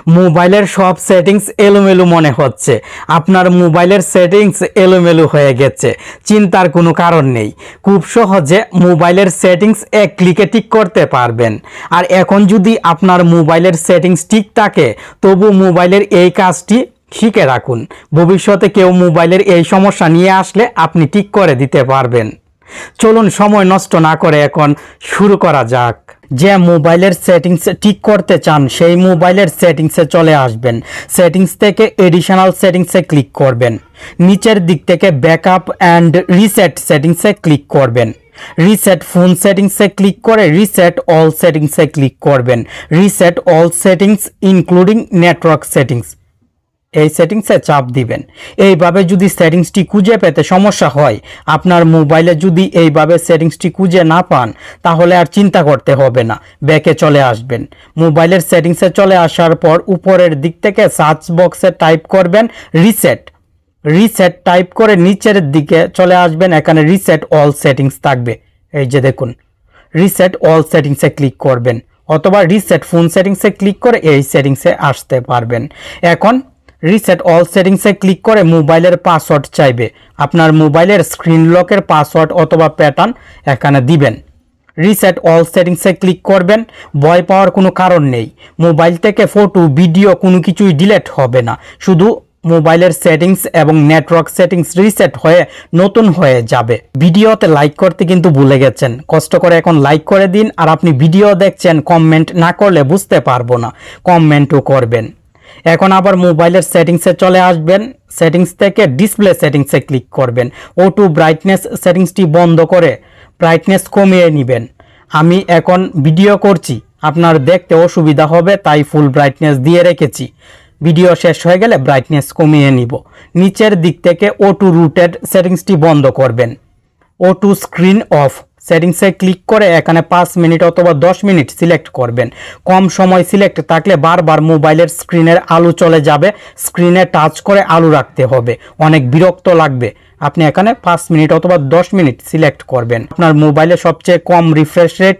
মোবাইলের সব সেটিংস এলোমেলো মনে হচ্ছে। আপনার মোবাইলের সেটিংস এলোমেলো হয়ে গেছে, চিন্তার কোনো কারণ নেই। খুব সহজে মোবাইলের সেটিংস এক ক্লিকে ঠিক করতে পারবেন। আর এখন যদি আপনার মোবাইলের সেটিংস ঠিক থাকে, তবু মোবাইলের এই কাজটি শিখে রাখুন। ভবিষ্যতে কেউ মোবাইলের এই সমস্যা নিয়ে আসলে আপনি ঠিক করে দিতে পারবেন। চলুন সময় নষ্ট না করে এখন শুরু করা যাক। যে মোবাইলের সেটিংস ঠিক করতে চান সেই মোবাইলের সেটিংসে চলে আসবেন। সেটিংস থেকে এডিশনাল সেটিংসে ক্লিক করবেন। নিচের দিক থেকে ব্যাকআপ অ্যান্ড রিসেট সেটিংসে ক্লিক করবেন। রিসেট ফোন সেটিংসে ক্লিক করে রিসেট অল সেটিংসে ক্লিক করবেন। Reset all settings including network settings এই সেটিংসে চাপ দিবেন। এইভাবে যদি সেটিংসটি খুঁজে পেতে সমস্যা হয়, আপনার মোবাইলে যদি এইভাবে সেটিংসটি খুঁজে না পান, তাহলে আর চিন্তা করতে হবে না, ব্যাকে চলে আসবেন। মোবাইলের সেটিংসে চলে আসার পর উপরের দিক থেকে সার্চ বক্সে টাইপ করবেন রিসেট। রিসেট টাইপ করে নিচের দিকে চলে আসবেন, এখানে রিসেট অল সেটিংস থাকবে। এই যে দেখুন, রিসেট অল সেটিংসে ক্লিক করবেন, অথবা রিসেট ফোন সেটিংসে ক্লিক করে এই সেটিংসে আসতে পারবেন। এখন রিসেট অল সেটিংসে ক্লিক করে মোবাইলের পাসওয়ার্ড চাইবে। আপনার মোবাইলের স্ক্রিন লকের পাসওয়ার্ড অথবা প্যাটার্ন এখানে দিবেন। রিসেট অল সেটিংসে ক্লিক করবেন। ভয় পাওয়ার কোনো কারণ নেই। মোবাইল থেকে ফটো ভিডিও কোনো কিছুই ডিলিট হবে না, শুধু মোবাইলের সেটিংস এবং নেটওয়ার্ক সেটিংস রিসেট হয়ে নতুন হয়ে যাবে। ভিডিওতে লাইক করতে কিন্তু ভুলে গেছেন, কষ্ট করে এখন লাইক করে দিন। আর আপনি ভিডিও দেখছেন, কমেন্ট না করলে বুঝতে পারবো না, কমেন্টও করবেন। এখন আবার মোবাইলের সেটিংসে চলে আসবেন। সেটিংস থেকে ডিসপ্লে সেটিংসে ক্লিক করবেন। অটো ব্রাইটনেস সেটিংসটি বন্ধ করে ব্রাইটনেস কমিয়ে নেবেন। আমি এখন ভিডিও করছি, আপনার দেখতে অসুবিধা হবে, তাই ফুল ব্রাইটনেস দিয়ে রেখেছি। ভিডিও শেষ হয়ে গেলে ব্রাইটনেস কমিয়ে নিব। নিচের দিক থেকে অটো রুটেড সেটিংসটি বন্ধ করবেন। অটো স্ক্রিন অফ সেটিংসে ক্লিক করে এখানে 5 মিনিট অথবা 10 মিনিট সিলেক্ট করবেন। কম সময় সিলেক্ট থাকলে বারবার মোবাইলের স্ক্রিনের আলো চলে যাবে, স্ক্রিনে টাচ করে আলো রাখতে হবে, অনেক বিরক্ত লাগবে। আপনি এখানে 5 মিনিট অথবা 10 মিনিট সিলেক্ট করবেন। আপনার মোবাইলে সবচেয়ে কম রিফ্রেশ রেট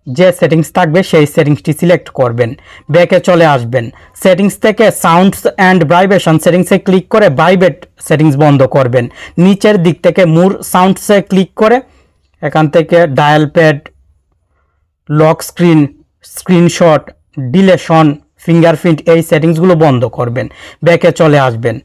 যে সেটিংস থাকবে সেই সেটিংসটি সিলেক্ট করবেন। ব্যাকে চলে আসবেন। সেটিংস থেকে সাউন্ডস অ্যান্ড ভাইব্রেশন সেটিংসে ক্লিক করে ভাইব্রেট সেটিংস বন্ধ করবেন। নিচের দিক থেকে মোর সাউন্ডসে ক্লিক করে এখান থেকে dial pad, lock screen, screenshot, deletion, fingerprint এই সেটিংসগুলো বন্ধ করবেন। ব্যাকে চলে আসবেন।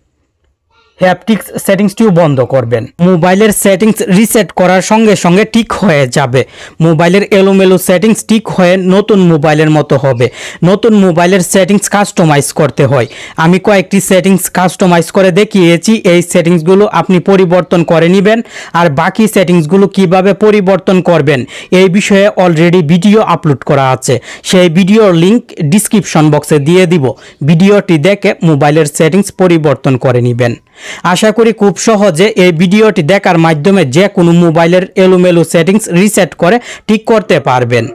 হ্যাপটিক্স সেটিংসটিও বন্ধ করবেন। মোবাইলের সেটিংস রিসেট করার সঙ্গে সঙ্গে ঠিক হয়ে যাবে। মোবাইলের এলোমেলো সেটিংস ঠিক হয়ে নতুন মোবাইলের মতো হবে। নতুন মোবাইলের সেটিংস কাস্টমাইজ করতে হয়। আমি কয়েকটি সেটিংস কাস্টমাইজ করে দেখিয়েছি। এই সেটিংসগুলো আপনি পরিবর্তন করে নেবেন। আর বাকি সেটিংসগুলো কিভাবে পরিবর্তন করবেন এই বিষয়ে অলরেডি ভিডিও আপলোড করা আছে। সেই ভিডিওর লিঙ্ক ডিসক্রিপশন বক্সে দিয়ে দিব। ভিডিওটি দেখে মোবাইলের সেটিংস পরিবর্তন করে নেবেন। আশা করি খুব সহজে এই ভিডিওটি দেখার মাধ্যমে যে কোনো মোবাইলের এলোমেলো সেটিংস রিসেট করে ঠিক করতে পারবেন।